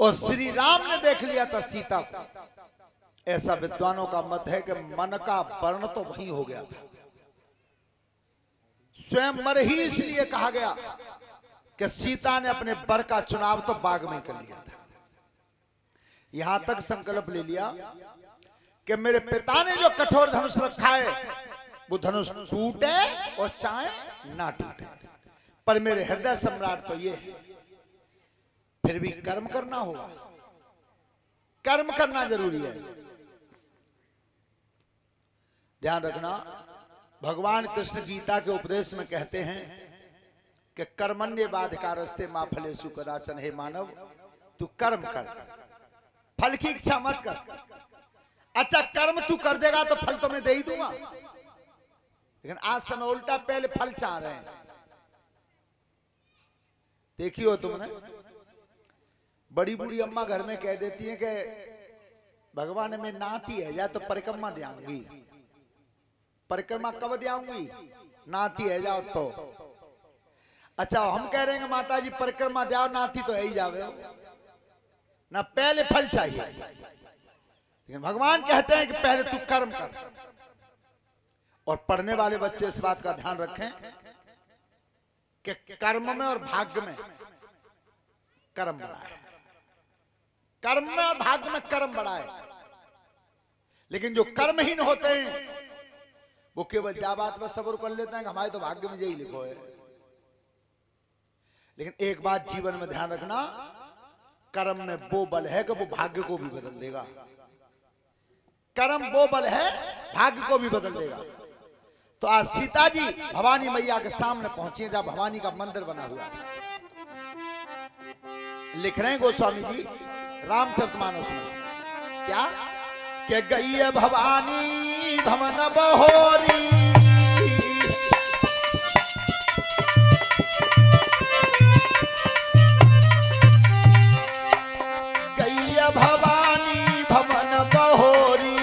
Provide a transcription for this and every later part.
और श्री राम ने देख लिया था सीता को। ऐसा विद्वानों का मत है कि मन का वर्ण तो वहीं हो गया था। स्वयं मर ही इसलिए कहा गया कि सीता ने अपने वर का चुनाव तो बाग में कर लिया था। यहां तक संकल्प ले लिया कि मेरे पिता ने जो कठोर धनुष रखा है वो धनुष टूटे और चाहे ना टूटे, पर मेरे हृदय सम्राट तो ये है। फिर भी कर्म करना होगा, कर्म करना जरूरी है। ध्यान रखना, भगवान कृष्ण गीता के उपदेश में कहते हैं कि कर्मण्येवाधिकारस्ते मा फलेषु कदाचन। हे मानव, तू कर्म कर, फल की इच्छा मत कर। अच्छा, कर्म तू कर देगा तो फल तो मैं दे ही दूंगा, लेकिन आज समय उल्टा, पहले फल चाह रहे हैं। देखी हो तुमने, बड़ी बूढ़ी अम्मा घर में कह देती है कि भगवान में नाती है जा तो परिक्रमा देंगी। परिक्रमा कब देंगी? नाती है जाओ तो। अच्छा, हम कह रहे हैं माता जी परिक्रमा जाओ, नाती तो है ही जावे ना, पहले फल चाहिए। लेकिन भगवान कहते हैं कि पहले तू कर्म कर। और पढ़ने वाले बच्चे इस बात का ध्यान रखें कि कर्म में और भाग्य में कर्म बड़ा है। कर्म में और भाग्य में कर्म बड़ा है। लेकिन जो कर्महीन होते हैं वो केवल जा बात में सब्र कर लेते हैं कि हमारे तो भाग्य में यही लिखो है। लेकिन एक बात जीवन में ध्यान रखना, कर्म में वो बल है कि वो भाग्य को भी बदल देगा। कर्म वो बल है, भाग्य को भी बदल देगा। तो आज सीता जी भवानी मैया के सामने पहुंची, जहां भवानी का मंदिर बना हुआ था। लिख रहे हैं गोस्वामी जी रामचरितमानस में, क्या कि गई है भवानी भवन बहोरी, गई है भवानी भवन बहोरी,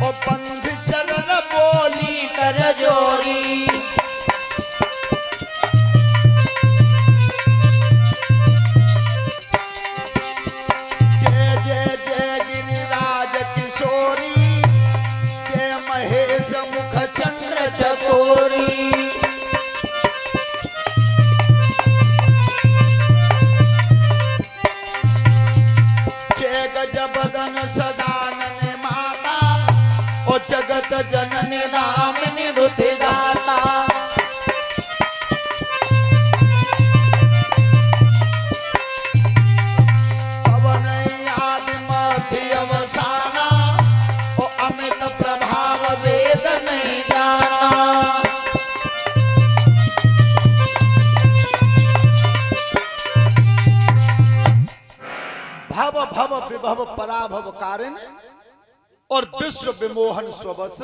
ओ पंथ चरण बोली कर जोरी, मुख चंद्र चकोरी, जय गजबदन सदानन माता, ओ जगत जनन दामिनी दुति दाता, पवन आदि मध्य अवसाना, ओ अमित प्रभाव वेद नहीं जाना, भव भव विभव पराभव कारिण, और विश्व विमोहन स्वबस।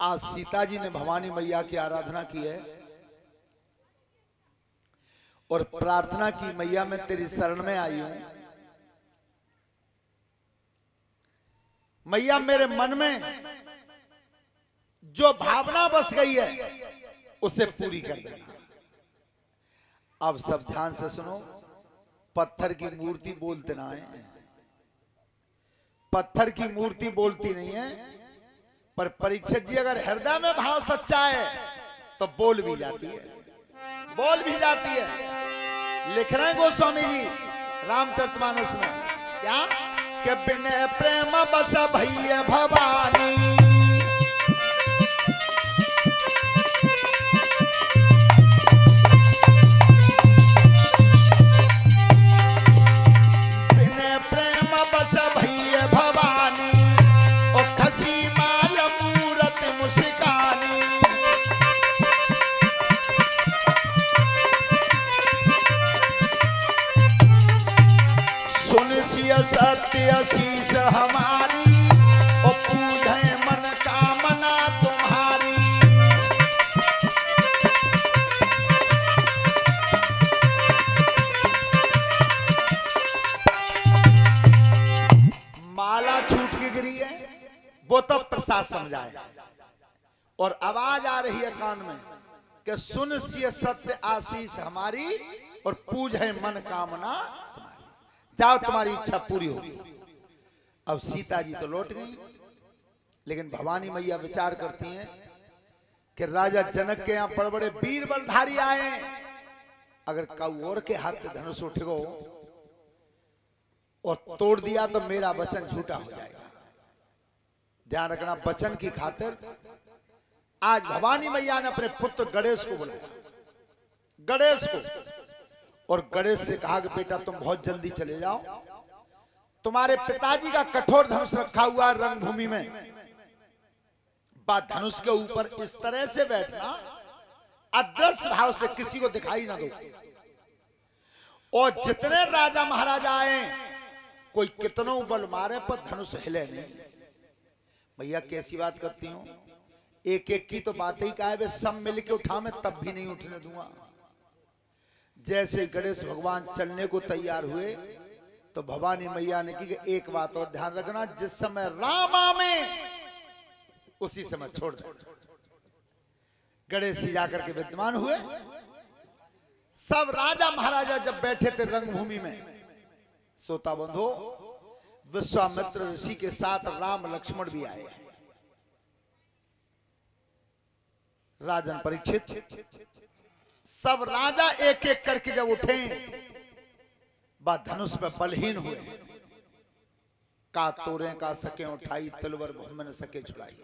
आज सीता जी ने भवानी मैया की आराधना की है और प्रार्थना की, मैया मैं तेरी शरण में आई हूं, मैया मेरे मन में जो भावना बस गई है उसे पूरी कर देना। अब सब ध्यान से सुनो, पत्थर की मूर्ति बोलते ना है, पत्थर की मूर्ति बोलती नहीं है, पर परीक्षक जी अगर हृदय में भाव सच्चा है तो बोल भी जाती है, बोल भी जाती है। लिख रहे हैं गोस्वामी जी रामचरितमानस में, क्या कि बिन प्रेम बस भैया भवानी, बिन प्रेम बस भैया भवानी, ओ खसी माल मूरत मुस्कानी, सुन सिय सत्य शीश हमारी, ओ पूजे मन कामना तुम्हारी, माला छूट के गिरी है वो तो प्रसाद समझाए, और आवाज आ रही है कान में कि सुन सिय सत्य आशीष हमारी, और पूजे मन कामना तुम्हारी, जाओ तुम्हारी इच्छा पूरी होगी। अब सीता जी तो लौट गई, लेकिन भवानी मैया विचार करती हैं कि राजा जनक के यहाँ बड़े बड़े वीर बलधारी आए, अगर कौर के हाथ से धनुष उठ गो और तोड़ दिया तो मेरा वचन झूठा हो जाएगा। ध्यान रखना, वचन की खातिर आज भवानी मैया ने अपने पुत्र गणेश को बुलाया, गणेश को, और गणेश से कहा कि बेटा तुम बहुत जल्दी चले जाओ, तुम्हारे पिताजी का कठोर धनुष रखा हुआ रंगभूमि में, बात धनुष के ऊपर इस तरह से बैठना अदृश्य भाव से किसी को दिखाई ना दो, और जितने राजा महाराजा आए कोई कितनों बल मारे पर धनुष हिले नहीं। भैया कैसी बात करती हूं, एक एक की तो बात ही का है, वे सब मिलके उठा मैं तब भी नहीं उठने दूंगा। जैसे गणेश भगवान चलने को तैयार हुए तो भवानी मैया ने की कि एक बात और ध्यान रखना, जिस समय रामा में उसी समय छोड़ दे। गणेश जी जाकर के विद्यमान हुए, सब राजा महाराजा जब बैठे थे रंगभूमि में, श्रोता बंधो विश्वामित्र ऋषि के साथ राम लक्ष्मण भी आए, राजन परीक्षित, सब राजा एक एक करके जब उठे बा धनुष पे बलहीन हुए, का तोरे का सके उठाई तलवर भूमि न सके छुड़ाई।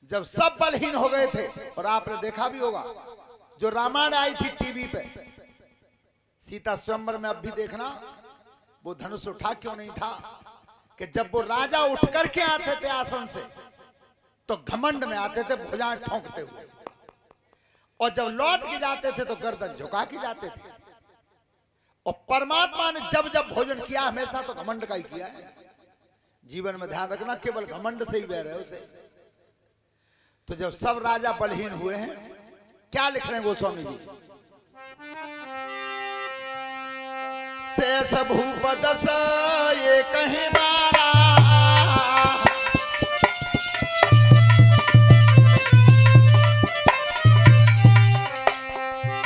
जब सब बलहीन हो गए थे, और आपने देखा भी होगा जो रामायण आई थी टीवी पे, सीता स्वयंवर में अब भी देखना, वो धनुष उठा क्यों नहीं था कि जब वो राजा उठ करके आते थे आसन से तो घमंड में आते थे भुजाएं ठोंकते हुए, और जब लौट के जाते थे तो गर्दन झुका के जाते थे। और परमात्मा ने जब जब भोजन किया हमेशा तो घमंड का ही किया है। जीवन में ध्यान रखना, केवल घमंड से ही बह रहे उसे। तो जब सब राजा बलहीन हुए हैं, क्या लिख रहे हैं गोस्वामी जी, शेष भूप दस ये कहीं मारा,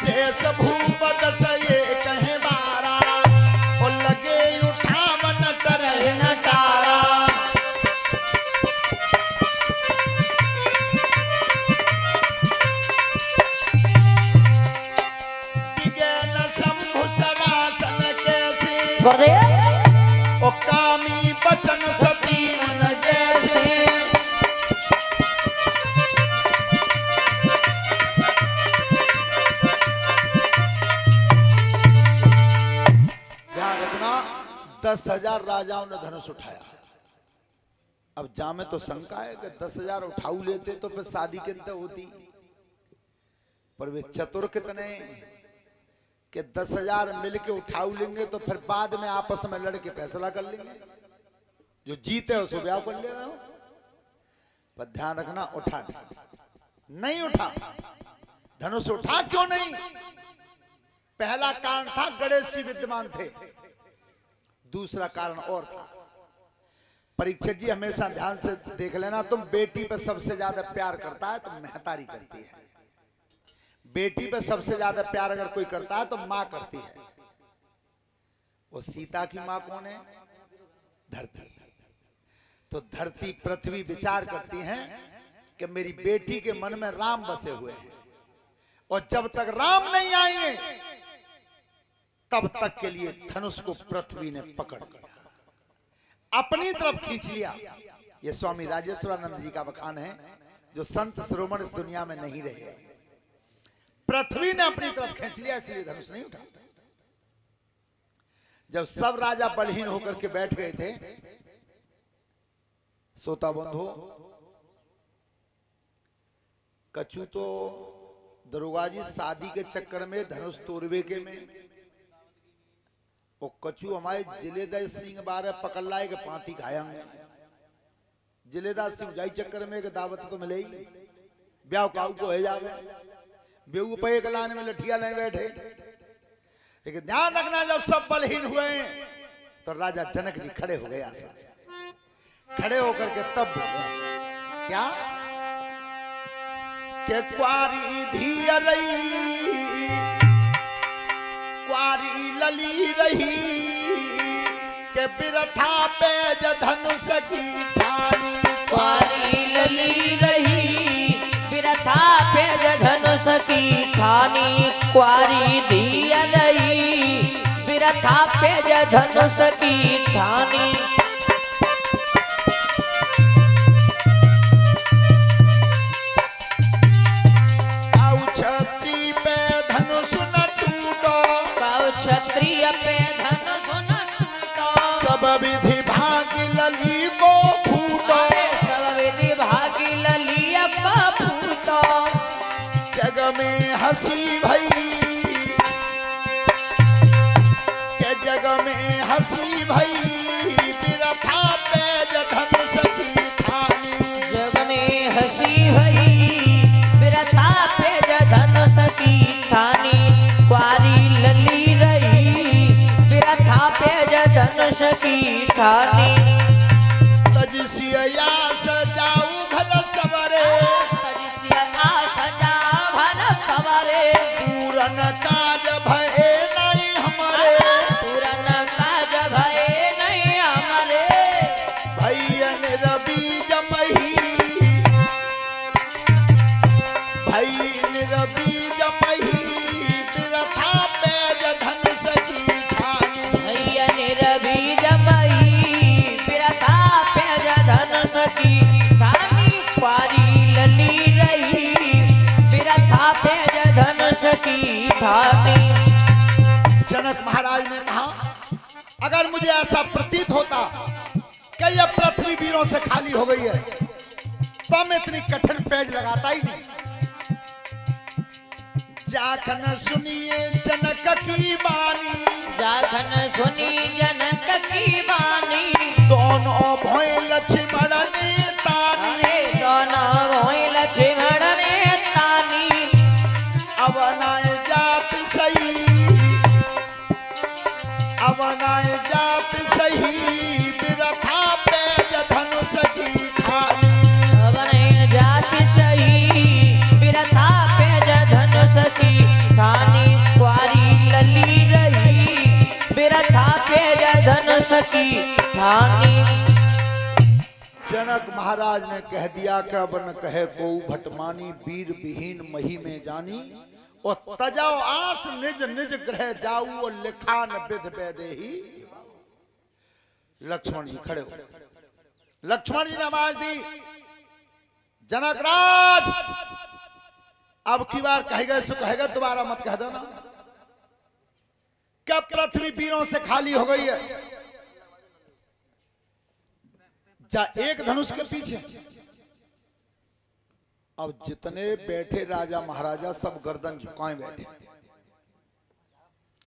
शेष भूप दस ये कहीं मारा, और लगे उठावन तरह नकारा। ओ कामी बचन सती मन जैसे, ध्यान रखना 10,000 राजाओं ने धनुष उठाया। अब जामे तो शंका है कि 10,000 उठाऊ लेते तो फिर शादी कितने होती, पर वे चतुर कितने कि 10,000 मिलके उठाऊ लेंगे तो फिर बाद में आपस में लड़के फैसला कर लेंगे, जो जीते उसको ब्याह कर ले रहे हो। पर ध्यान रखना, उठा नहीं उठा, धनुष उठा क्यों नहीं? पहला कारण था गणेश जी विद्यमान थे, दूसरा कारण और था। परीक्षित जी हमेशा ध्यान से देख लेना, तुम बेटी पे सबसे ज्यादा प्यार करता है तो महतारी करती है, बेटी पे सबसे ज्यादा प्यार अगर कोई करता है तो मां करती है। वो सीता की मां कौन है? धरती। तो धरती पृथ्वी विचार करती हैं कि मेरी बेटी के मन में राम बसे हुए हैं, और जब तक राम नहीं आएंगे तब तक के लिए धनुष को पृथ्वी ने पकड़ लिया, अपनी तरफ खींच लिया। ये स्वामी राजेश्वरानंद जी का बखान है, जो संत शिरोमणि इस दुनिया में नहीं रहे। पृथ्वी ने अपनी तरफ खींच लिया, इसलिए धनुष नहीं उठा। जब सब राजा बलहीन होकर के बैठ गए थे, सोता बंधो कछु तो दरोगा जी शादी के चक्कर में धनुष तोड़वे के में वो कछु हमारे जिलेदार सिंह बारे पकड़ लाए के पांति खाएंगे। जिलेदार सिंह जाई चक्कर में दावत तो मिले ही, ब्याह काऊ को है जावे, बेऊ पे लाने में लठिया नहीं बैठे। लेकिन ध्यान रखना, जब सब बलहीन हुए तो राजा जनक जी खड़े हो गए आसन से, खड़े होकर के तब बोले क्या के क्वारी धियरई क्वारी लली रही के बिरथा पेज धनुष की ठानी। क्वारी लली रही बिरथा पेज धनुष की ठानी। क्वारी दिया रही बिरथा पेज धनुष की ठानी। क्षत्रिय पे धनुष न टूटो। सब विधि भागी लली को फूटो। सब विधि भागी लली को फूटो। जग में हंसी भई के जग में हंसी भई बिरथा पेज धनुष की ठानी। जग में हंसी भई बिरथा पेज धनुष की ठानी। क्वारी लली रही बिरथा पेज धनुष की ठानी। तजिसिया सजाऊ घर सवरे। तजिसिया सजाऊ घर सवरे। पूरन काज भये नहीं हमारे। पूरन काज भये नहीं हमारे। भैयन रवि जमही भैन रवि जमही बिरथा पेज धनुष की ठानी। भैयन रवि जमही बिरथा पेज धनुष की ठानी। क्वारी लली रही बिरथा पेज धनुष की ठानी। जनक महाराज ने कहा अगर मुझे ऐसा प्रतीत होता कि यह पृथ्वी वीरों से खाली हो गई है तो मैं इतनी कठिन पेज लगाता ही नहीं। जाखन सुनिए जनक की बानी। जाखन सुनी जनक की बानी। दोनों भोए लक्ष्मण ने तानी। दोनों भोए लक्ष्मण ने तानी। अवनाए जात सही अवनाए जात सही बिरथा पेज धनुष की ठानी। अवनाए जात सही बिरथा पेज धनुष की ठानी। क्वारी लली रही बिरथा पेज धनुष की ठानी। जनक महाराज ने कह दिया कि अब न कहे को भटमानी वीर विहीन मही में जानी। और तजाओ आस निज निज ग्रह जाऊ और लिखान विध बेदेही। लक्ष्मण जी खड़े हो। लक्ष्मण जी ने आवाज दी जनक राज अब की बार कहेगा सो कहेगा दोबारा मत कह देना। क्या पृथ्वी वीरों से खाली हो गई है? जा एक धनुष के पीछे अब जितने बैठे राजा महाराजा सब गर्दन झुकाए बैठे।